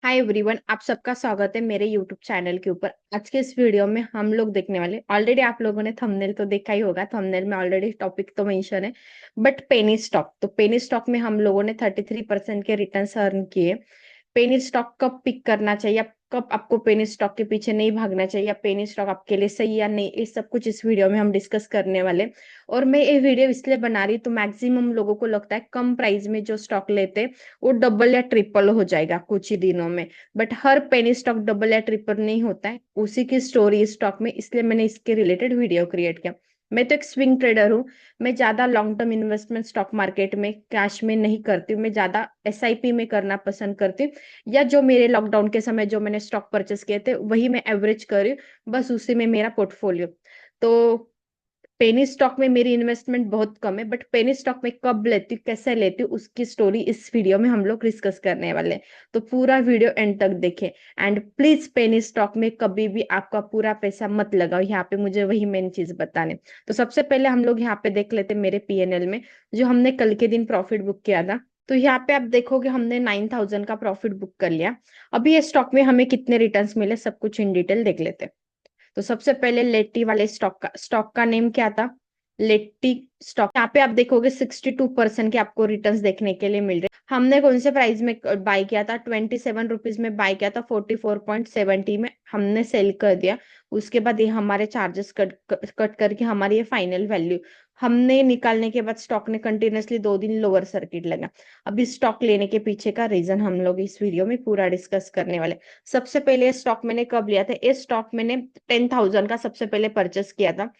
Hi everyone, आप सबका स्वागत है मेरे यूट्यूब चैनल के ऊपर। आज के इस वीडियो में हम लोग देखने वाले, ऑलरेडी आप लोगों ने थंबनेल तो देखा ही होगा। थंबनेल में ऑलरेडी टॉपिक तो मेंशन है, बट पेनी स्टॉक। तो पेनी स्टॉक में हम लोगों ने 33% के रिटर्न्स अर्न किए। पेनी स्टॉक कब पिक करना चाहिए, कब आपको पेनी स्टॉक के पीछे नहीं भागना चाहिए, या पेनी स्टॉक आपके लिए सही या नहीं, ये सब कुछ इस वीडियो में हम डिस्कस करने वाले। और मैं ये वीडियो इसलिए बना रही, तो मैक्सिमम लोगों को लगता है कम प्राइस में जो स्टॉक लेते वो डबल या ट्रिपल हो जाएगा कुछ ही दिनों में। But her penny stock double या ट्रिपल नहीं होता है, उसी की स्टोरी स्टॉक में, इसलिए मैंने इसके रिलेटेड वीडियो क्रिएट किया। मैं तो एक स्विंग ट्रेडर हूँ। मैं ज्यादा long term investment stock market में कैश में नहीं करती हूँ। मैं ज्यादा एसआईपी में करना पसंद करती हूँ, या जो मेरे लॉकडाउन के समय जो मैंने स्टॉक परचेस किए थे वही मैं एवरेज कर रही हूँ। बस उसी में मेरा पोर्टफोलियो। तो पेनी स्टॉक में मेरी इन्वेस्टमेंट बहुत कम है, बट पेनी स्टॉक में कब लेती हूँ, कैसे लेती हूँ, उसकी स्टोरी इस वीडियो में हम लोग डिस्कस करने वाले हैं। तो पूरा वीडियो एंड तक देखें। एंड प्लीज पेनी स्टॉक में कभी भी आपका पूरा पैसा मत लगाओ, यहाँ पे मुझे वही मेन चीज बताने। तो सबसे पहले हम लोग यहाँ पे देख लेते हैं मेरे पीएनएल में, जो हमने कल के दिन प्रॉफिट बुक किया था। तो यहाँ पे आप देखोगे हमने 9,000 का प्रॉफिट बुक कर लिया। अभी ये स्टॉक में हमें कितने रिटर्न्स मिले, सब कुछ इन डिटेल देख लेते हैं। तो सबसे पहले लेटी वाले स्टॉक का नेम क्या था? लेटी स्टॉक। यहाँ पे आप देखोगे 62% के आपको रिटर्न्स देखने के लिए मिल रहे। हमने कौन से प्राइस में बाय किया था? 27 रुपीज में बाय किया था, 44.70 में हमने सेल कर दिया। उसके बाद ये हमारे चार्जेस कट कट करके हमारी ये फाइनल वैल्यू हमने निकालने के बाद स्टॉक ने कंटिन्यूअसली 2 दिन लोअर सर्किट लगा। अभी स्टॉक लेने के पीछे का रीजन हम लोग इस वीडियो में पूरा डिस्कस करने वाले। सबसे पहले स्टॉक मैंने कब लिया था? ये स्टॉक मैंने 10,000 का सबसे पहले परचेस किया था।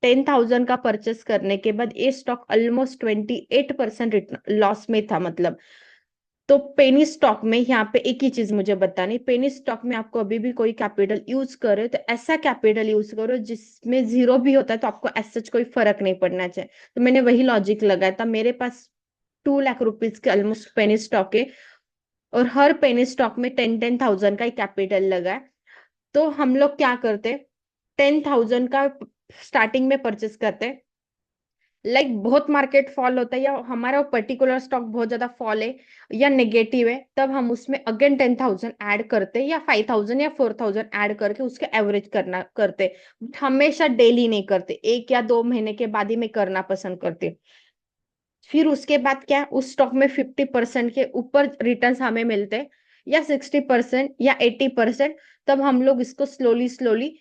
10,000 का परचेस करने के बाद ये स्टॉक ऑलमोस्ट 28% लॉस में था, मतलब। तो पेनी स्टॉक में यहाँ पे एक ही चीज मुझे बतानी, पेनी स्टॉक में आपको अभी भी कोई कैपिटल यूज करो तो ऐसा कैपिटल यूज करो जिसमें जीरो भी होता है, तो आपको ऐसा कोई फर्क नहीं पड़ना चाहिए। तो मैंने वही लॉजिक लगाया था। मेरे पास 2 लाख रुपीज के ऑलमोस्ट पेनी स्टॉक है, और हर पेनी स्टॉक में 10,000 का ही कैपिटल लगा है। तो हम लोग क्या करते, 10,000 का स्टार्टिंग में परचेस करते। बहुत मार्केट फॉल होता है, या हमारा पर्टिकुलर स्टॉक बहुत ज्यादा फॉल है या नेगेटिव है, तब हम उसमें अगेन 10,000 ऐड करते, या 5,000 या 4,000 ऐड करके उसके एवरेज करना करते। हमेशा डेली नहीं करते, 1 या 2 महीने के बाद ही मैं करना पसंद करती। फिर उसके बाद क्या, उस स्टॉक में 50% के ऊपर रिटर्न्स हमें मिलते हैं, या 60% या 80%, तब हम लोग इसको स्लोली स्लोली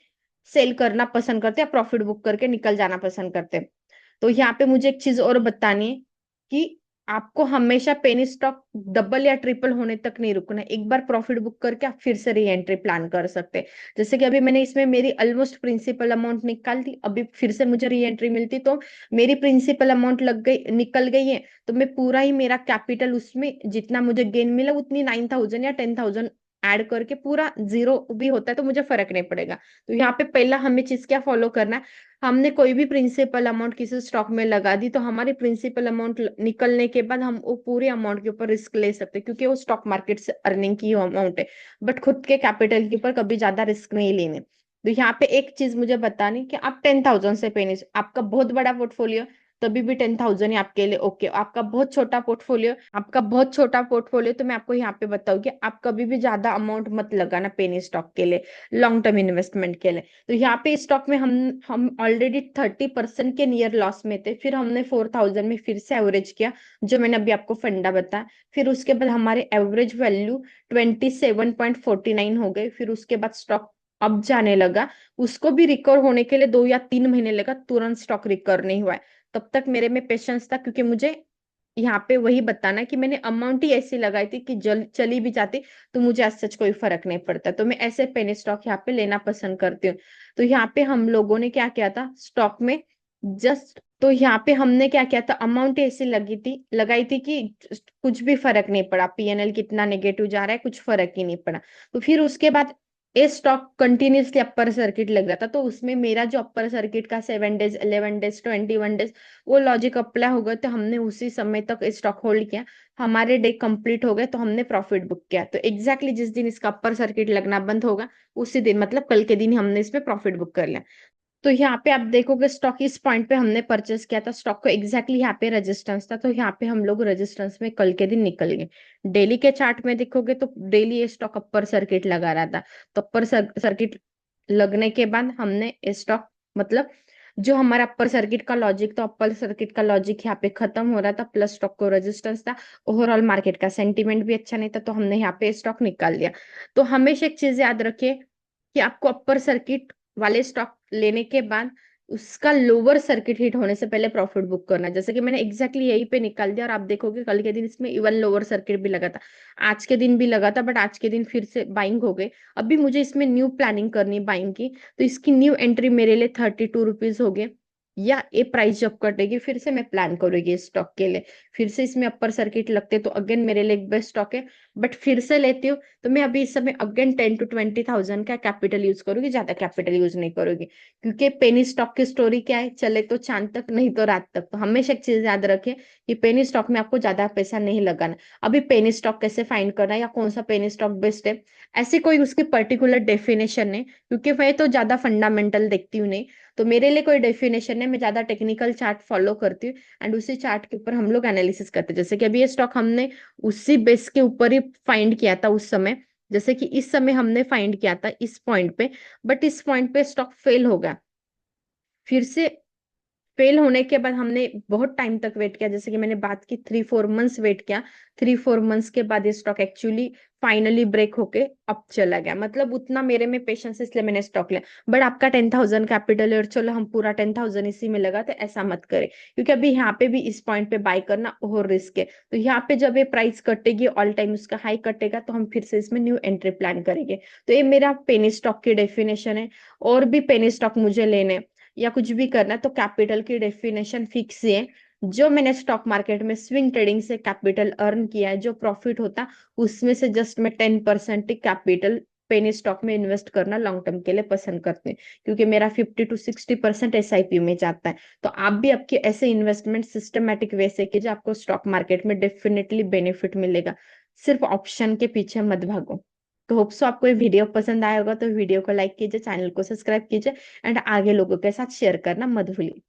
सेल करना पसंद करते हैं, प्रॉफिट बुक करके निकल जाना पसंद करते हैं। तो यहाँ पे मुझे एक चीज और बतानी है कि आपको हमेशा पेनी स्टॉक डबल या ट्रिपल होने तक नहीं रुकना है। एक बार प्रॉफिट बुक करके आप फिर से री एंट्री प्लान कर सकते हैं। जैसे कि अभी मैंने इसमें मेरी ऑलमोस्ट प्रिंसिपल अमाउंट निकाल दी, अभी फिर से मुझे री एंट्री मिलती तो मेरी प्रिंसिपल अमाउंट लग गई, निकल गई है। तो मैं पूरा ही मेरा कैपिटल उसमें जितना मुझे गेन मिला उतनी 9,000 या 10,000 ऐड करके पूरा जीरो भी होता है तो मुझे फर्क नहीं पड़ेगा। तो यहाँ पे पहला हमें चीज क्या फॉलो करना है, हमने कोई भी प्रिंसिपल अमाउंट किसी स्टॉक में लगा दी तो हमारी प्रिंसिपल अमाउंट निकलने के बाद हम वो पूरे अमाउंट के ऊपर रिस्क ले सकते हैं, क्योंकि वो स्टॉक मार्केट से अर्निंग की अमाउंट है। बट खुद के कैपिटल के ऊपर कभी ज्यादा रिस्क नहीं लेने। तो यहाँ पे एक चीज मुझे बतानी कि आप 10,000 से पेनी, आपका बहुत बड़ा पोर्टफोलियो तभी भी 10,000 ही आपके लिए ओके। आपका बहुत छोटा पोर्टफोलियो तो मैं आपको यहाँ पे बताऊँ कि आप कभी भी ज्यादा अमाउंट मत लगाना पेनी स्टॉक के लिए, लॉन्ग टर्म इन्वेस्टमेंट के लिए। तो यहाँ पे स्टॉक में हम ऑलरेडी 30% के नियर लॉस में थे, फिर हमने 4,000 में फिर से एवरेज किया, जो मैंने अभी आपको फंडा बताया। फिर उसके बाद हमारे एवरेज वैल्यू 27.49 हो गए। फिर उसके बाद स्टॉक अब जाने लगा, उसको भी रिकवर होने के लिए 2 या 3 महीने लगा, तुरंत स्टॉक रिकवर नहीं हुआ है। तब तक मेरे में पेशेंस था, क्योंकि मुझे यहाँ पे वही बताना कि मैंने अमाउंट ही ऐसी लगाई थी कि चली भी जाती तो मुझे आज सच कोई फर्क नहीं पड़ता। तो मैं ऐसे पेनी स्टॉक यहाँ पे लेना पसंद करती हूँ। तो यहाँ पे हम लोगों ने क्या किया था स्टॉक में, जस्ट तो यहाँ पे हमने क्या किया था, अमाउंट ऐसी लगाई थी कि कुछ भी फर्क नहीं पड़ा, पीएनएल कितना नेगेटिव जा रहा है कुछ फर्क ही नहीं पड़ा। तो फिर उसके बाद ये स्टॉक कंटिन्यूसली अपर सर्किट लग रहा था, तो उसमें मेरा जो अपर सर्किट का 7 डेज, 11 डेज, 21 डेज वो लॉजिक अप्लाई हो गया, तो हमने उसी समय तक स्टॉक होल्ड किया। हमारे डे कंप्लीट हो गए तो हमने प्रॉफिट बुक किया। तो एग्जैक्टली जिस दिन इसका अपर सर्किट लगना बंद होगा उसी दिन, मतलब कल के दिन ही हमने इसमें प्रॉफिट बुक कर लिया। तो यहाँ पे आप देखोगे स्टॉक इस पॉइंट पे हमने परचेस किया था, स्टॉक को एग्जैक्टली यहाँ पे रेजिस्टेंस था, तो यहाँ पे हम लोग रेजिस्टेंस में कल के दिन निकल गए। डेली के चार्ट में देखोगे तो डेली ये स्टॉक अपर सर्किट लगा रहा था, तो अपर सर्किट लगने के बाद हमने स्टॉक, मतलब जो हमारा अपर सर्किट का लॉजिक, तो अपर सर्किट का लॉजिक यहाँ पे खत्म हो रहा था, प्लस स्टॉक को रेजिस्टेंस था, ओवरऑल मार्केट का सेंटीमेंट भी अच्छा नहीं था, तो हमने यहाँ पे स्टॉक निकाल लिया। तो हमेशा एक चीज याद रखिए कि आपको अपर सर्किट वाले स्टॉक लेने के बाद उसका लोअर सर्किट हिट होने से पहले प्रॉफिट बुक करना है। जैसे कि मैंने एग्जैक्टली यहीं पे निकाल दिया, और आप देखोगे कल के दिन इसमें इवन लोअर सर्किट भी लगा था, आज के दिन भी लगा था, बट आज के दिन फिर से बाइंग हो गई। अभी मुझे इसमें न्यू प्लानिंग करनी है बाइंग की, तो इसकी न्यू एंट्री मेरे लिए 32 रुपीज हो गए, या ये प्राइस जब कटेगी फिर से मैं प्लान करूंगी इस स्टॉक के लिए। फिर से इसमें अपर सर्किट लगते तो अगेन मेरे लिए एक बेस्ट स्टॉक है, बट फिर से लेती हूँ तो मैं अभी इस समय अगेन 10 to 20 thousand का कैपिटल यूज करूंगी, ज्यादा कैपिटल यूज नहीं करूंगी। क्योंकि पेनी स्टॉक की स्टोरी क्या है, चले तो चांद तक नहीं तो रात तक। तो हमेशा एक चीज याद रखें कि पेनी स्टॉक में आपको ज्यादा पैसा नहीं लगाना। अभी पेनी स्टॉक कैसे फाइंड करना है या कौन सा पेनी स्टॉक बेस्ट है, ऐसे कोई उसकी पर्टिकुलर डेफिनेशन नहीं, क्योंकि मैं तो ज्यादा फंडामेंटल देखती हूँ नहीं, तो मेरे लिए कोई डेफिनेशन है, मैं ज्यादा टेक्निकल चार्ट फॉलो करती हूँ, एंड उसी चार्ट के ऊपर हम लोग एनालिसिस करते हैं। जैसे कि अभी ये स्टॉक हमने उसी बेस के ऊपर ही फाइंड किया था उस समय, जैसे कि इस समय हमने फाइंड किया था इस पॉइंट पे, बट इस पॉइंट पे स्टॉक फेल हो गया। फिर से फेल होने के बाद हमने बहुत टाइम तक वेट किया, जैसे कि मैंने बात की 3-4 मंथ्स वेट किया। 3-4 मंथ्स के बाद ये स्टॉक एक्चुअली फाइनली ब्रेक होके अप चला गया, मतलब उतना मेरे में पेशेंस, इसलिए मैंने स्टॉक लिया। बट आपका 10,000 कैपिटल है और चलो हम पूरा 10,000 इसी में लगा, तो ऐसा मत करें, क्योंकि अभी यहाँ पे भी इस पॉइंट पे बाय करना और रिस्क है। तो यहाँ पे जब ये प्राइस कटेगी, ऑल टाइम उसका हाई कटेगा, तो हम फिर से इसमें न्यू एंट्री प्लान करेंगे। तो ये मेरा पेनी स्टॉक की डेफिनेशन है। और भी पेनी स्टॉक मुझे लेने या कुछ भी करना है, तो कैपिटल की डेफिनेशन फिक्स है। जो मैंने स्टॉक मार्केट में स्विंग ट्रेडिंग से कैपिटल अर्न किया है, जो प्रॉफिट होता, उसमें से जस्ट मैं 10% ही कैपिटल पेनी स्टॉक में इन्वेस्ट करना लॉन्ग टर्म के लिए पसंद करते हैं, क्योंकि मेरा 50 to 60% SIP में जाता है। तो आप भी आपके ऐसे इन्वेस्टमेंट सिस्टमेटिक वे से कीजिए, आपको स्टॉक मार्केट में डेफिनेटली बेनिफिट मिलेगा। सिर्फ ऑप्शन के पीछे मत भागो। तो होप सो आपको ये वीडियो पसंद आया होगा, तो वीडियो को लाइक कीजिए, चैनल को सब्सक्राइब कीजिए, एंड आगे लोगों के साथ शेयर करना मत भूलिए।